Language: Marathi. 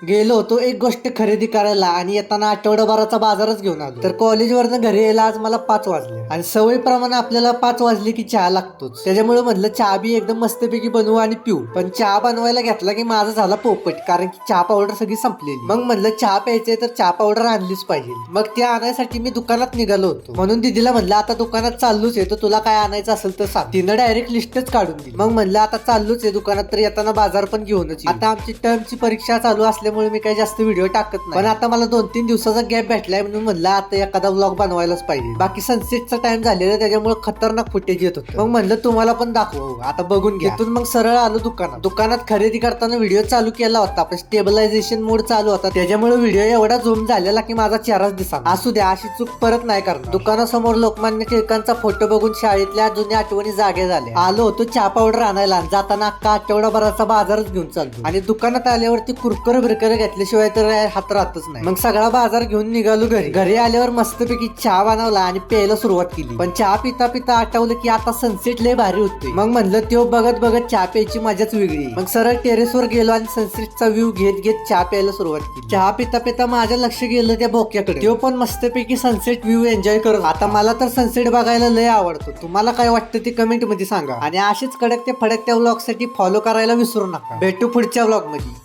गेलो होतो एक गोष्ट खरेदी करायला आणि येताना आठवडाभराचा बाजारच घेऊन आलो. तर कॉलेजवरनं घरी यायला आज मला 5 वाजले आणि सवयीप्रमाणे आपल्याला 5 वाजले की चहा लागतोच. त्याच्यामुळे म्हणलं चहा बी एकदम मस्तपैकी बनवू आणि पिऊ. पण चहा बनवायला घेतला की माझा झाला पोपट, कारण की चहा पावडर सगळी संपलेली. मग म्हणलं चहा प्यायचंय तर चहा पावडर आणलीच पाहिजे. मग ती आणायसाठी मी दुकानात निघालो होतो. म्हणून दीदीला म्हणलं आता दुकानात चाललोच आहे, तर तुला काय आणायचं असेल तर सांग. तिनं डायरेक्ट लिस्टच काढून दिली. मग म्हणलं आता चाललोच आहे दुकानात, तर येताना बाजार पण घेऊनच येऊ. आता आमची टर्मची परीक्षा चालू असल्यामुळे मी काही जास्त व्हिडिओ टाकत नाही, पण आता मला 2-3 दिवसाचा गॅप भेटलाय म्हणून म्हणलं आता एखादा व्लॉग बनवायलाच पाहिजे. बाकी सनसेटचा टाइम झालेला त्याच्यामुळे खतरनाक फुटेज येत होतं. मग म्हणलं तुम्हाला पण दाखवू, आता बघून घ्या. तिथून मग सरळ आलो दुकानात खरेदी करताना व्हिडिओ चालू केला होता, पण स्टेबलायझेशन मोड चालू होता, त्याच्यामुळे व्हिडिओ एवढा झूम झालेला की माझा चेहराच दिसा. असू द्या, अशी चूक परत नाही करणार. दुकानासमोर लोकमान्य टिळकांचा फोटो बघून शाळेतल्या जुन्या आठवणी जागे झाल्या. आलो होतो चहा पावडर आणायला, जाताना अख्खा आठवडाभराचा बाजारच घेऊन चालतो आणि दुकानात आल्यावरती कुरकर बिरकर घेतल्याशिवाय तर हात राहतच नाही. मग सगळा बाजार घेऊन निघालो घरी आल्यावर मस्तपैकी चहा बनवला आणि प्यायला सुरुवात केली. पण चहा पिता पिता आठवलं की आता सनसेट लय भारी होते. मग म्हणलं त्यो बघत बघत चहा प्यायची मजाच वेगळी. मग सरळ टेरेसवर गेलो आणि सनसेटचा व्ह्यू घेत घेत चहा प्यायला सुरुवात केली. चहा पिता पिता माझं लक्ष गेलं त्या बोक्याकडे. तो पण मस्तपैकी सनसेट व्ह्यू एन्जॉय करत. आता मला तर सनसेट बघायला लय आवडतो. तुम्हाला काय वाटतं ते कमेंट मध्ये सांगा आणि अशीच कडक ते फडक त्या व्लॉग साठी फॉलो करायला विसरू नका. भेटू पुढच्या व्लॉग मध्ये.